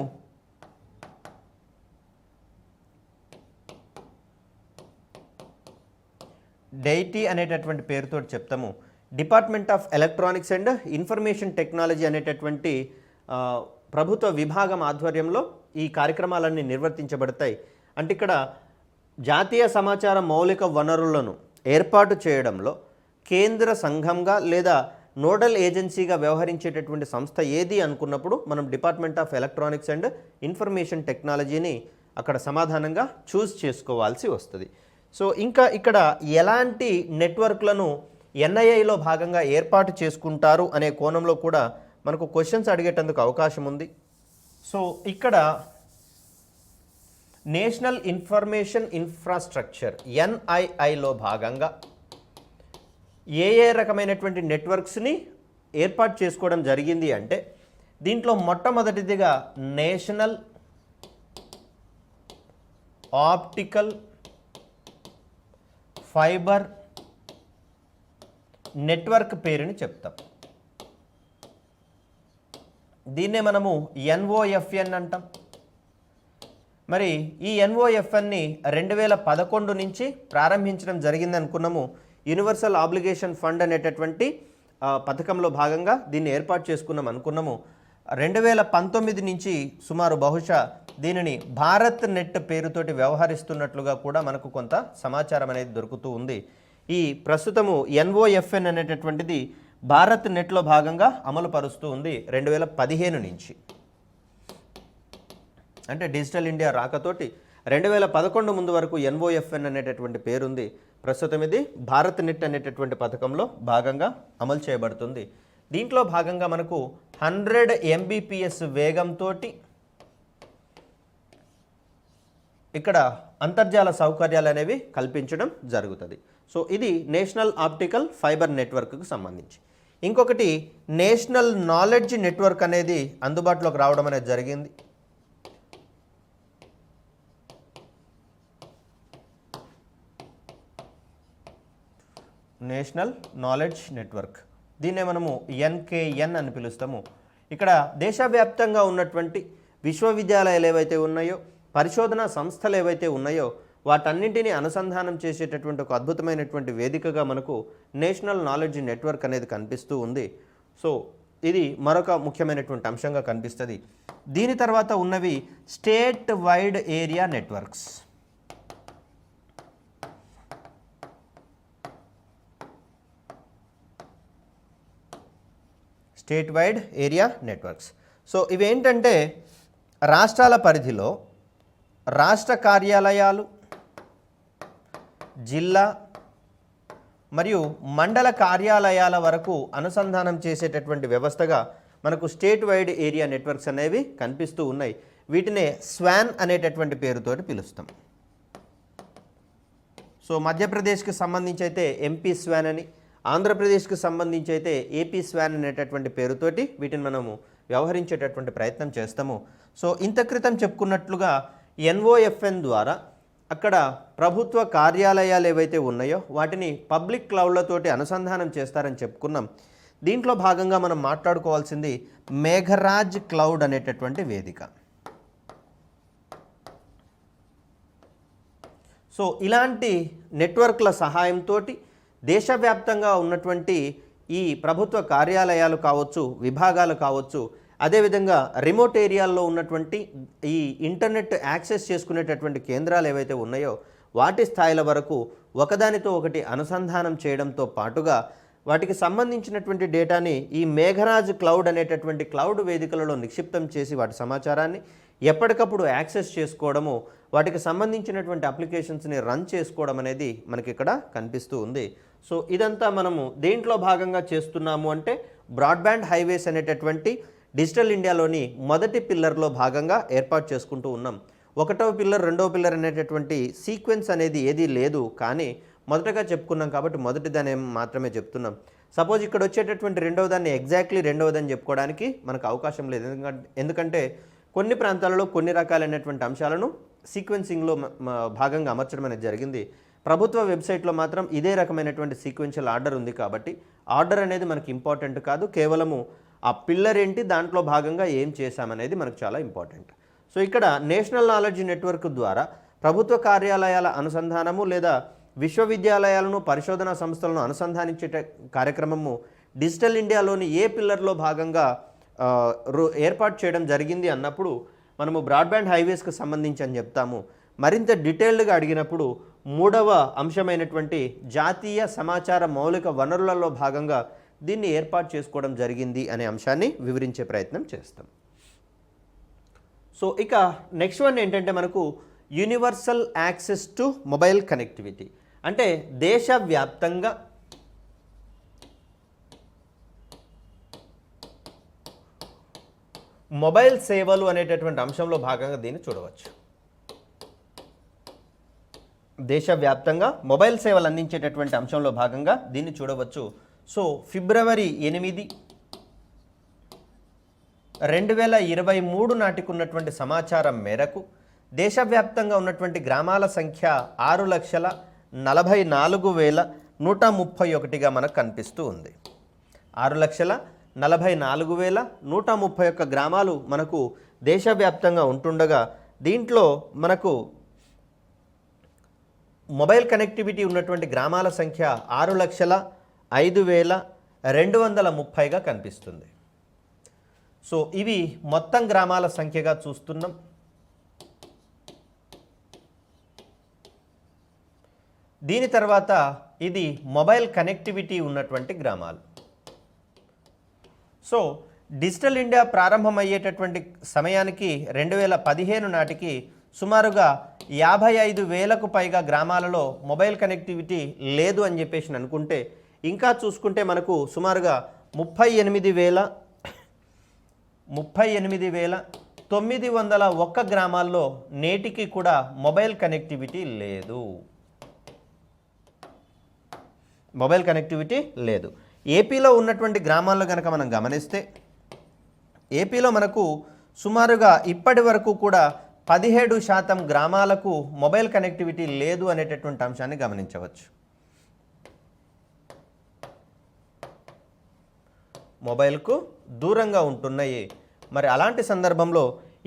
డైటీ అనేటటువంటి పేరుతో చెప్తాము. Department of electronics and information technology అనేటటువంటి ప్రభుత్వ విభాగం ఆధ్వర్యంలో ఈ కార్యక్రమాలన్నీ నిర్వర్తించబడతాయి. అంటే ఇక్కడ జాతీయ సమాచార మౌలిక వనరులను ఏర్పాటు చేయడంలో కేంద్ర సంఘంగా లేదా నోడల్ ఏజెన్సీగా వ్యవహరించేటటువంటి సంస్థ ఏది అనుకున్నప్పుడు మనం department of electronics and information టెక్నాలజీని అక్కడ సమాధానంగా చూస్ చేసుకోవాల్సి వస్తుంది. సో ఇంకా ఇక్కడ ఎలాంటి నెట్వర్క్లను ఎన్ఐఐలో భాగంగా ఏర్పాటు చేసుకుంటారు అనే కోణంలో కూడా మనకు క్వశ్చన్స్ అడిగేటందుకు అవకాశం ఉంది. సో ఇక్కడ నేషనల్ ఇన్ఫర్మేషన్ ఇన్ఫ్రాస్ట్రక్చర్ ఎన్ఐఐలో భాగంగా ఏ ఏ రకమైనటువంటి నెట్వర్క్స్ని ఏర్పాటు చేసుకోవడం జరిగింది అంటే దీంట్లో మొట్టమొదటిదిగా నేషనల్ ఆప్టికల్ ఫైబర్ నెట్వర్క్ పేరుని చెప్తాం. దీన్నే మనము ఎన్ఓఎఫ్ఎన్ అంటాం. మరి ఈ ఎన్ఓఎఫ్ఎన్ని 2011 నుంచి ప్రారంభించడం జరిగింది అనుకున్నాము. యూనివర్సల్ ఆబ్లిగేషన్ ఫండ్ అనేటటువంటి పథకంలో భాగంగా దీన్ని ఏర్పాటు చేసుకున్నాం అనుకున్నాము. 2019 నుంచి సుమారు బహుశా దీనిని భారత్ నెట్ పేరుతోటి వ్యవహరిస్తున్నట్లుగా కూడా మనకు కొంత సమాచారం అనేది దొరుకుతూ ఉంది. ఈ ప్రస్తుతము ఎన్ఓఎఫ్ఎన్ అనేటటువంటిది భారత్ నెట్లో భాగంగా అమలు పరుస్తూ ఉంది 2015 నుంచి. అంటే డిజిటల్ ఇండియా రాకతోటి 2011 ముందు వరకు ఎన్ఓఎఫ్ఎన్ అనేటటువంటి పేరుంది. ప్రస్తుతం ఇది భారత్ నెట్ అనేటటువంటి పథకంలో భాగంగా అమలు చేయబడుతుంది. దీంట్లో భాగంగా మనకు 100 MBPS వేగంతో ఇక్కడ అంతర్జాల సౌకర్యాలు అనేవి కల్పించడం జరుగుతుంది. సో ఇది నేషనల్ ఆప్టికల్ ఫైబర్ నెట్వర్క్కు సంబంధించి. ఇంకొకటి నేషనల్ నాలెడ్జ్ నెట్వర్క్ అనేది అందుబాటులోకి రావడం అనేది జరిగింది. నేషనల్ నాలెడ్జ్ నెట్వర్క్, దీన్నే మనము ఎన్కేఎన్ అని పిలుస్తాము. ఇక్కడ దేశవ్యాప్తంగా ఉన్నటువంటి విశ్వవిద్యాలయాలు ఏవైతే ఉన్నాయో, పరిశోధనా సంస్థలు ఏవైతే ఉన్నాయో వాటన్నింటినీ అనుసంధానం చేసేటటువంటి ఒక అద్భుతమైనటువంటి వేదికగా మనకు నేషనల్ నాలెడ్జ్ నెట్వర్క్ అనేది కనిపిస్తూ ఉంది. సో ఇది మరొక ముఖ్యమైనటువంటి అంశంగా కనిపిస్తుంది. దీని తర్వాత ఉన్నవి state wide area networks. State wide area networks. So ఇవేంటంటే రాష్ట్రాల పరిధిలో రాష్ట్ర కార్యాలయాలు, జిల్లా మరియు మండల కార్యాలయాల వరకు అనుసంధానం చేసేటటువంటి వ్యవస్థగా మనకు స్టేట్ వైడ్ ఏరియా నెట్వర్క్స్ అనేవి కనిపిస్తూ ఉన్నాయి. వీటినే స్వాన్ అనేటటువంటి పేరుతోటి పిలుస్తాం. సో మధ్యప్రదేశ్కి సంబంధించి అయితే ఎంపీ స్వాన్ అని, ఆంధ్రప్రదేశ్కి సంబంధించి అయితే ఏపీ స్వాన్ అనేటటువంటి పేరుతోటి వీటిని మనము వ్యవహరించేటటువంటి ప్రయత్నం చేస్తాము. సో ఇంత క్రితం చెప్పుకున్నట్లుగా ఎన్ఓఎఫ్ఎన్ ద్వారా అక్కడ ప్రభుత్వ కార్యాలయాలు ఏవైతే ఉన్నాయో వాటిని పబ్లిక్ క్లౌడ్లతోటి అనుసంధానం చేస్తారని చెప్పుకున్నాం. దీంట్లో భాగంగా మనం మాట్లాడుకోవాల్సింది మేఘరాజ్ క్లౌడ్ అనేటటువంటి వేదిక. సో ఇలాంటి నెట్వర్క్ల సహాయంతో దేశవ్యాప్తంగా ఉన్నటువంటి ఈ ప్రభుత్వ కార్యాలయాలు కావచ్చు, విభాగాలు కావచ్చు, అదేవిధంగా రిమోట్ ఏరియాల్లో ఉన్నటువంటి ఈ ఇంటర్నెట్ యాక్సెస్ చేసుకునేటటువంటి కేంద్రాలు ఏవైతే ఉన్నాయో వాటి స్థాయిల వరకు ఒకదానితో ఒకటి అనుసంధానం చేయడంతో పాటుగా వాటికి సంబంధించినటువంటి డేటాని ఈ మేఘరాజ్ క్లౌడ్ అనేటటువంటి క్లౌడ్ వేదికలలో నిక్షిప్తం చేసి వాటి సమాచారాన్ని ఎప్పటికప్పుడు యాక్సెస్ చేసుకోవడము, వాటికి సంబంధించినటువంటి అప్లికేషన్స్ని రన్ చేసుకోవడం అనేది మనకి ఇక్కడ కనిపిస్తూ ఉంది. సో ఇదంతా మనము దేంట్లో భాగంగా చేస్తున్నాము అంటే బ్రాడ్బ్యాండ్ హైవేస్ అనేటటువంటి డిజిటల్ ఇండియాలోని మొదటి పిల్లర్లో భాగంగా ఏర్పాటు చేసుకుంటూ ఉన్నాం. ఒకటవ పిల్లర్, రెండవ పిల్లర్ అనేటటువంటి సీక్వెన్స్ అనేది ఏదీ లేదు, కానీ మొదటగా చెప్పుకున్నాం కాబట్టి మొదటి దాన్ని మాత్రమే చెప్తున్నాం. సపోజ్ ఇక్కడ వచ్చేటటువంటి రెండవ దాన్ని ఎగ్జాక్ట్లీ రెండవదని చెప్పుకోవడానికి మనకు అవకాశం లేదు. ఎందుకంటే కొన్ని ప్రాంతాలలో కొన్ని రకాలైనటువంటి అంశాలను సీక్వెన్సింగ్లో భాగంగా అమర్చడం అనేది జరిగింది. ప్రభుత్వ వెబ్సైట్లో మాత్రం ఇదే రకమైనటువంటి సీక్వెన్షియల్ ఆర్డర్ ఉంది కాబట్టి ఆర్డర్ అనేది మనకి ఇంపార్టెంట్ కాదు, కేవలము ఆ పిల్లర్ ఏంటి, దాంట్లో భాగంగా ఏం చేశామనేది మనకు చాలా ఇంపార్టెంట్. సో ఇక్కడ నేషనల్ నాలెడ్జ్ నెట్వర్క్ ద్వారా ప్రభుత్వ కార్యాలయాల అనుసంధానము లేదా విశ్వవిద్యాలయాలను, పరిశోధనా సంస్థలను అనుసంధానించే కార్యక్రమము డిజిటల్ ఇండియాలోని ఏ పిల్లర్లో భాగంగా ఏర్పాటు చేయడం జరిగింది అన్నప్పుడు మనము బ్రాడ్బ్యాండ్ హైవేస్కి సంబంధించి అని చెప్తాము. మరింత డీటెయిల్డ్గా అడిగినప్పుడు మూడవ అంశమైనటువంటి జాతీయ సమాచార మౌలిక వనరులలో భాగంగా దీన్ని ఏర్పాటు చేసుకోవడం జరిగింది అనే అంశాన్ని వివరించే ప్రయత్నం చేస్తాం. సో ఇక నెక్స్ట్ వన్ ఏంటంటే మనకు universal access to mobile connectivity. అంటే దేశవ్యాప్తంగా మొబైల్ సేవలు అనేటటువంటి అంశంలో భాగంగా దీన్ని చూడవచ్చు. దేశవ్యాప్తంగా మొబైల్ సేవలు అందించేటటువంటి అంశంలో భాగంగా దీన్ని చూడవచ్చు. సో ఫిబ్రవరి 8, 2023 నాటికి ఉన్నటువంటి సమాచారం మేరకు దేశవ్యాప్తంగా ఉన్నటువంటి గ్రామాల సంఖ్య 6,44,131గా మనకు కనిపిస్తూ ఉంది. 6,44,131 గ్రామాలు మనకు దేశవ్యాప్తంగా ఉంటుండగా దీంట్లో మనకు మొబైల్ కనెక్టివిటీ ఉన్నటువంటి గ్రామాల సంఖ్య 6,05,230గా కనిపిస్తుంది. సో ఇవి మొత్తం గ్రామాల సంఖ్యగా చూస్తున్నాం. దీని తర్వాత ఇది మొబైల్ కనెక్టివిటీ ఉన్నటువంటి గ్రామాలు. సో డిజిటల్ ఇండియా ప్రారంభమయ్యేటటువంటి సమయానికి 2015 నాటికి సుమారుగా 55,000కు పైగా గ్రామాలలో మొబైల్ కనెక్టివిటీ లేదు అని చెప్పేసి అనుకుంటే, ఇంకా చూసుకుంటే మనకు సుమారుగా 38,901 గ్రామాల్లో నేటికి కూడా మొబైల్ కనెక్టివిటీ లేదు. మొబైల్ కనెక్టివిటీ లేదు. ఏపీలో ఉన్నటువంటి గ్రామాల్లో కనుక మనం గమనిస్తే, ఏపీలో మనకు సుమారుగా ఇప్పటి వరకు కూడా 17% గ్రామాలకు మొబైల్ కనెక్టివిటీ లేదు అనేటటువంటి అంశాన్ని గమనించవచ్చు. మొబైల్కు దూరంగా ఉంటున్నాయి. మరి అలాంటి సందర్భంలో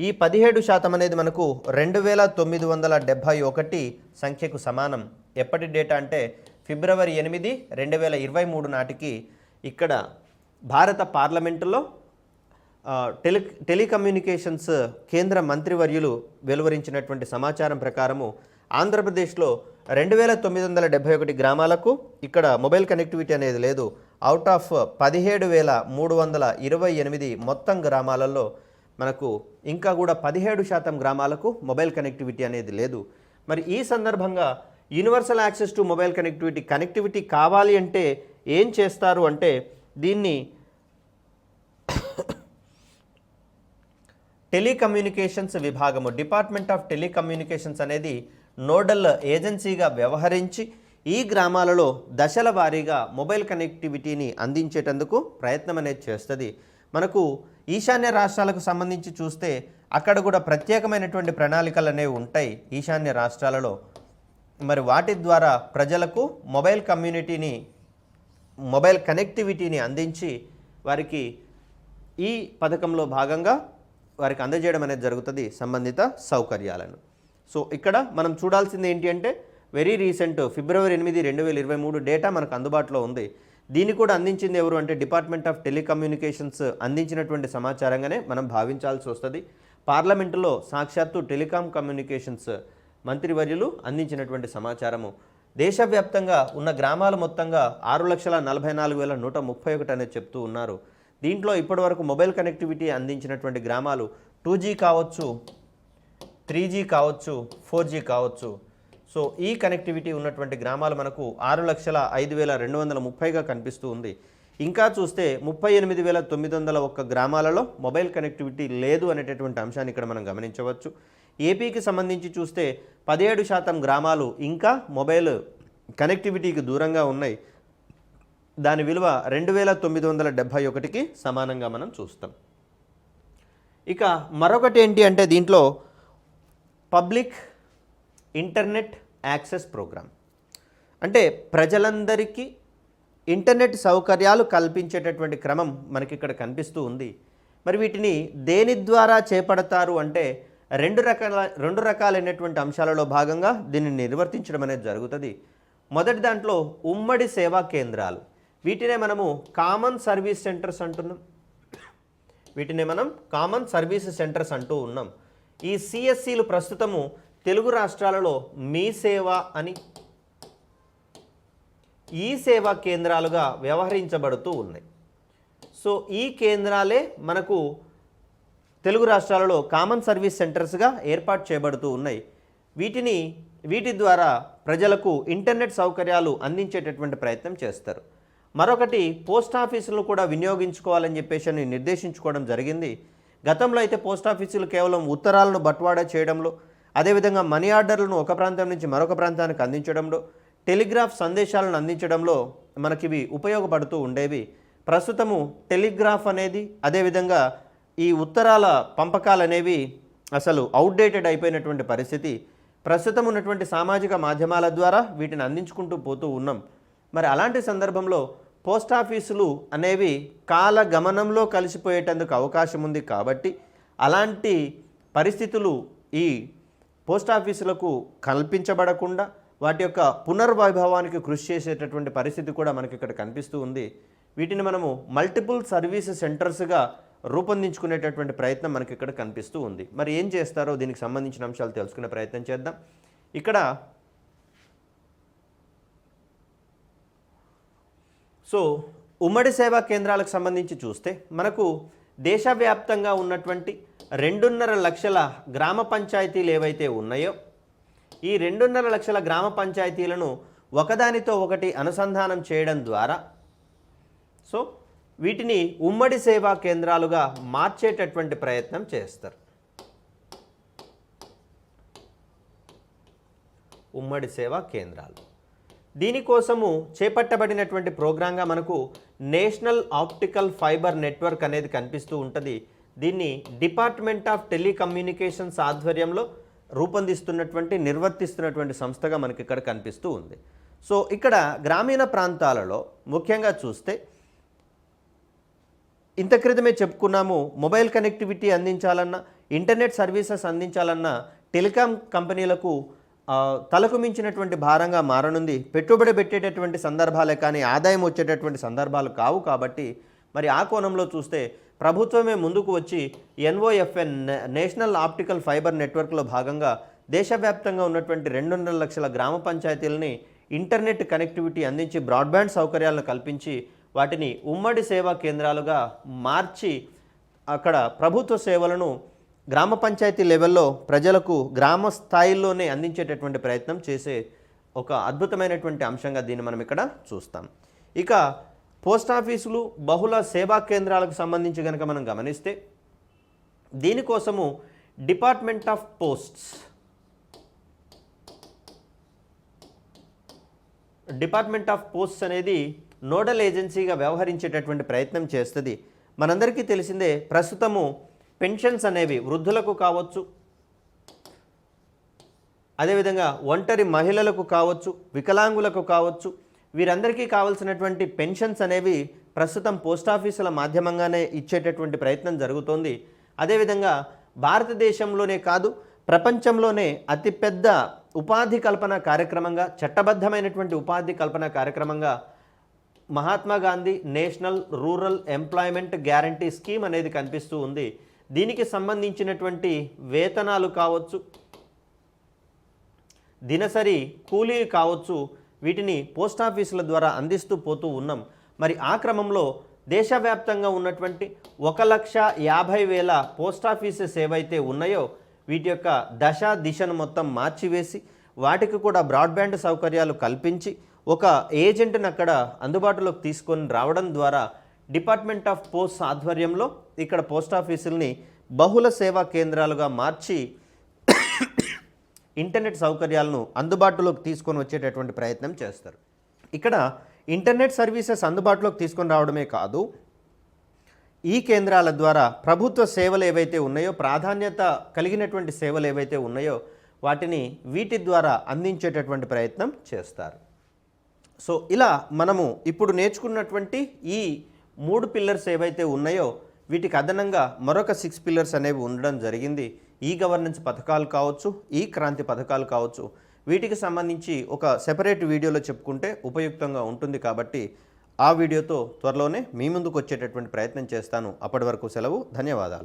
ఈ 17% అనేది మనకు 2,971 సంఖ్యకు సమానం. ఎప్పటి డేటా అంటే ఫిబ్రవరి 8, 2023 నాటికి ఇక్కడ భారత పార్లమెంటులో టెలికమ్యూనికేషన్స్ కేంద్ర మంత్రివర్యులు వెలువరించినటువంటి సమాచారం ప్రకారము ఆంధ్రప్రదేశ్లో 2,971 గ్రామాలకు ఇక్కడ మొబైల్ కనెక్టివిటీ అనేది లేదు. అవుట్ ఆఫ్ 17,328 మొత్తం గ్రామాలలో మనకు ఇంకా కూడా 17% గ్రామాలకు మొబైల్ కనెక్టివిటీ అనేది లేదు. మరి ఈ సందర్భంగా universal access to mobile connectivity కావాలి అంటే ఏం చేస్తారు అంటే, దీన్ని టెలికమ్యూనికేషన్స్ విభాగము, డిపార్ట్మెంట్ ఆఫ్ టెలికమ్యూనికేషన్స్ అనేది నోడల్ ఏజెన్సీగా వ్యవహరించి ఈ గ్రామాలలో దశల వారీగా మొబైల్ కనెక్టివిటీని అందించేటందుకు ప్రయత్నం అనేది చేస్తుంది. మనకు ఈశాన్య రాష్ట్రాలకు సంబంధించి చూస్తే అక్కడ కూడా ప్రత్యేకమైనటువంటి ప్రణాళికలు అనేవి ఉంటాయి ఈశాన్య రాష్ట్రాలలో. మరి వాటి ద్వారా ప్రజలకు మొబైల్ కనెక్టివిటీని అందించి వారికి ఈ పథకంలో భాగంగా వారికి అందజేయడం అనేది జరుగుతుంది సంబంధిత సౌకర్యాలను. సో ఇక్కడ మనం చూడాల్సింది ఏంటి అంటే, వెరీ రీసెంట్ ఫిబ్రవరి 8, 2023 డేటా మనకు అందుబాటులో ఉంది. దీన్ని కూడా అందించింది ఎవరు అంటే డిపార్ట్మెంట్ ఆఫ్ టెలికమ్యూనికేషన్స్ అందించినటువంటి సమాచారంగానే మనం భావించాల్సి వస్తుంది. పార్లమెంటులో సాక్షాత్తు టెలికాం కమ్యూనికేషన్స్ మంత్రివర్యులు అందించినటువంటి సమాచారము. దేశవ్యాప్తంగా ఉన్న గ్రామాలు మొత్తంగా 6,44,131 అనేది చెప్తూ ఉన్నారు. దీంట్లో ఇప్పటివరకు మొబైల్ కనెక్టివిటీ అందించినటువంటి గ్రామాలు 2G కావచ్చు, 3G కావచ్చు, 4G కావచ్చు. సో ఈ కనెక్టివిటీ ఉన్నటువంటి గ్రామాలు మనకు 6,05,230గా కనిపిస్తూ ఉంది. ఇంకా చూస్తే 38,901 గ్రామాలలో మొబైల్ కనెక్టివిటీ లేదు అనేటటువంటి అంశాన్ని ఇక్కడ మనం గమనించవచ్చు. ఏపీకి సంబంధించి చూస్తే 17% గ్రామాలు ఇంకా మొబైల్ కనెక్టివిటీకి దూరంగా ఉన్నాయి. దాని విలువ 2,971కి సమానంగా మనం చూస్తాం. ఇక మరొకటి ఏంటి అంటే దీంట్లో పబ్లిక్ ఇంటర్నెట్ యాక్సెస్ ప్రోగ్రామ్, అంటే ప్రజలందరికీ ఇంటర్నెట్ సౌకర్యాలు కల్పించేటటువంటి క్రమం మనకి ఇక్కడ కనిపిస్తూ ఉంది. మరి వీటిని దేని ద్వారా చేపడతారు అంటే రెండు రకాలైనటువంటి అంశాలలో భాగంగా దీన్ని నిర్వర్తించడం అనేది జరుగుతుంది. మొదటి దాంట్లో ఉమ్మడి సేవా కేంద్రాలు, వీటినే మనము కామన్ సర్వీస్ సెంటర్స్ అంటున్నాం. అంటూ ఉన్నాం. ఈ సిఎస్సిలు ప్రస్తుతము తెలుగు రాష్ట్రాలలో మీ సేవ అని ఈ సేవా కేంద్రాలుగా వ్యవహరించబడుతూ ఉన్నాయి. సో ఈ కేంద్రాలే మనకు తెలుగు రాష్ట్రాలలో కామన్ సర్వీస్ సెంటర్స్గా ఏర్పాటు చేయబడుతూ ఉన్నాయి. వీటి ద్వారా ప్రజలకు ఇంటర్నెట్ సౌకర్యాలు అందించేటటువంటి ప్రయత్నం చేస్తారు. మరొకటి పోస్ట్ ఆఫీసులను కూడా వినియోగించుకోవాలని చెప్పేసి నిర్దేశించుకోవడం జరిగింది. గతంలో అయితే పోస్ట్ ఆఫీసులు కేవలం ఉత్తరాలను బట్వాడా చేయడంలో, అదేవిధంగా మనీ ఆర్డర్లను ఒక ప్రాంతం నుంచి మరొక ప్రాంతానికి అందించడంలో, టెలిగ్రాఫ్ సందేశాలను అందించడంలో మనకివి ఉపయోగపడుతూ ఉండేవి. ప్రస్తుతము టెలిగ్రాఫ్ అనేది, అదేవిధంగా ఈ ఉత్తరాల పంపకాలు అనేవి అసలు అవుట్డేటెడ్ అయిపోయినటువంటి పరిస్థితి. ప్రస్తుతం ఉన్నటువంటి సామాజిక మాధ్యమాల ద్వారా వీటిని అందించుకుంటూ పోతూ ఉన్నాం. మరి అలాంటి సందర్భంలో పోస్ట్ ఆఫీసులు అనేవి కాల గమనంలో కలిసిపోయేటందుకు అవకాశం ఉంది. కాబట్టి అలాంటి పరిస్థితులు ఈ పోస్ట్ ఆఫీసులకు కల్పించబడకుండా వాటి యొక్క పునర్వైభవానికి కృషి చేసేటటువంటి పరిస్థితి కూడా మనకి ఇక్కడ కనిపిస్తూ ఉంది. వీటిని మనము మల్టిపుల్ సర్వీస్ సెంటర్స్గా రూపొందించుకునేటటువంటి ప్రయత్నం మనకి ఇక్కడ కనిపిస్తూ ఉంది. మరి ఏం చేస్తారో దీనికి సంబంధించిన అంశాలు తెలుసుకునే ప్రయత్నం చేద్దాం. ఇక్కడ ఉమ్మడి సేవా కేంద్రాలకు సంబంధించి చూస్తే మనకు దేశవ్యాప్తంగా ఉన్నటువంటి 2.5 లక్షల గ్రామ పంచాయతీలు ఏవైతే ఉన్నాయో, ఈ 2.5 లక్షల గ్రామ పంచాయతీలను ఒకదానితో ఒకటి అనుసంధానం చేయడం ద్వారా వీటిని ఉమ్మడి సేవా కేంద్రాలుగా మార్చేటటువంటి ప్రయత్నం చేస్తారు. ఉమ్మడి సేవా కేంద్రాలు దీనికోసము చేపట్టబడినటువంటి ప్రోగ్రాంగా మనకు నేషనల్ ఆప్టికల్ ఫైబర్ నెట్వర్క్ అనేది కనిపిస్తూ ఉంటుంది. దీన్ని డిపార్ట్మెంట్ ఆఫ్ టెలికమ్యూనికేషన్స్ ఆధ్వర్యంలో నిర్వర్తిస్తున్నటువంటి సంస్థగా మనకి ఇక్కడ కనిపిస్తూ ఉంది. ఇక్కడ గ్రామీణ ప్రాంతాలలో ముఖ్యంగా చూస్తే ఇంత క్రితమే చెప్పుకున్నాము, మొబైల్ కనెక్టివిటీ అందించాలన్నా, ఇంటర్నెట్ సర్వీసెస్ అందించాలన్నా టెలికాం కంపెనీలకు తలకు మించినటువంటి భారంగా మారనుంది. పెట్టుబడి పెట్టేటటువంటి సందర్భాలే కానీ ఆదాయం వచ్చేటటువంటి సందర్భాలు కావు. కాబట్టి మరి ఆ కోణంలో చూస్తే ప్రభుత్వమే ముందుకు వచ్చి NOFN నేషనల్ ఆప్టికల్ ఫైబర్ నెట్వర్క్లో భాగంగా దేశవ్యాప్తంగా ఉన్నటువంటి 2.5 లక్షల గ్రామ పంచాయతీలని ఇంటర్నెట్ కనెక్టివిటీ అందించి బ్రాడ్బ్యాండ్ సౌకర్యాలను కల్పించి వాటిని ఉమ్మడి సేవా కేంద్రాలుగా మార్చి అక్కడ ప్రభుత్వ సేవలను గ్రామ పంచాయతీ లెవెల్లో ప్రజలకు గ్రామ స్థాయిల్లోనే అందించేటటువంటి ప్రయత్నం చేసే ఒక అద్భుతమైనటువంటి అంశంగా దీన్ని మనం ఇక్కడ చూస్తాం. ఇక పోస్ట్ ఆఫీసులు బహుళ సేవా కేంద్రాలకు సంబంధించి కనుక మనం గమనిస్తే దీనికోసము డిపార్ట్మెంట్ ఆఫ్ పోస్ట్స్ అనేది నోడల్ ఏజెన్సీగా వ్యవహరించేటటువంటి ప్రయత్నం చేస్తుంది. మనందరికీ తెలిసిందే, ప్రస్తుతము పెన్షన్స్ అనేవి వృద్ధులకు కావచ్చు, అదేవిధంగా ఒంటరి మహిళలకు కావచ్చు, వికలాంగులకు కావచ్చు, వీరందరికీ కావాల్సినటువంటి పెన్షన్స్ అనేవి ప్రస్తుతం పోస్ట్ ఆఫీసుల మాధ్యమంగానే ఇచ్చేటటువంటి ప్రయత్నం జరుగుతోంది. అదేవిధంగా భారతదేశంలోనే కాదు, ప్రపంచంలోనే అతిపెద్ద ఉపాధి కల్పన కార్యక్రమంగా, చట్టబద్ధమైనటువంటి ఉపాధి కల్పన కార్యక్రమంగా Mahatma Gandhi national rural employment guarantee scheme అనేది కనిపిస్తూ ఉంది. దీనికి సంబంధించినటువంటి వేతనాలు కావచ్చు, దినసరి కూలీ కావచ్చు, వీటిని పోస్ట్ ఆఫీసుల ద్వారా అందిస్తూ పోతూ ఉన్నాం. మరి ఆ క్రమంలో దేశవ్యాప్తంగా ఉన్నటువంటి 1,50,000 పోస్ట్ ఆఫీసెస్ ఏవైతే ఉన్నాయో వీటి యొక్క దిశను మొత్తం మార్చివేసి వాటికి కూడా బ్రాడ్బ్యాండ్ సౌకర్యాలు కల్పించి ఒక ఏజెంట్ని అక్కడ అందుబాటులోకి తీసుకొని రావడం ద్వారా డిపార్ట్మెంట్ ఆఫ్ పోస్ట్ ఆధ్వర్యంలో ఇక్కడ పోస్ట్ ఆఫీసుల్ని బహుళ సేవా కేంద్రాలుగా మార్చి ఇంటర్నెట్ సౌకర్యాలను అందుబాటులోకి తీసుకొని వచ్చేటటువంటి ప్రయత్నం చేస్తారు. ఇక్కడ ఇంటర్నెట్ సర్వీసెస్ అందుబాటులోకి తీసుకొని రావడమే కాదు, ఈ కేంద్రాల ద్వారా ప్రభుత్వ సేవలు ఏవైతే ఉన్నాయో, ప్రాధాన్యత కలిగినటువంటి సేవలు ఏవైతే ఉన్నాయో వాటిని వీటి ద్వారా అందించేటటువంటి ప్రయత్నం చేస్తారు. ఇలా మనము ఇప్పుడు నేర్చుకున్నటువంటి ఈ 3 పిల్లర్స్ ఏవైతే ఉన్నాయో వీటికి అదనంగా మరొక 6 పిల్లర్స్ అనేవి ఉండడం జరిగింది. ఈ గవర్నెన్స్ పథకాలు కావచ్చు, ఈ క్రాంతి పథకాలు కావచ్చు, వీటికి సంబంధించి ఒక సెపరేట్ వీడియోలో చెప్పుకుంటే ఉపయుక్తంగా ఉంటుంది. కాబట్టి ఆ వీడియోతో త్వరలోనే మీ ముందుకు వచ్చేటటువంటి ప్రయత్నం చేస్తాను. అప్పటి వరకు సెలవు. ధన్యవాదాలు.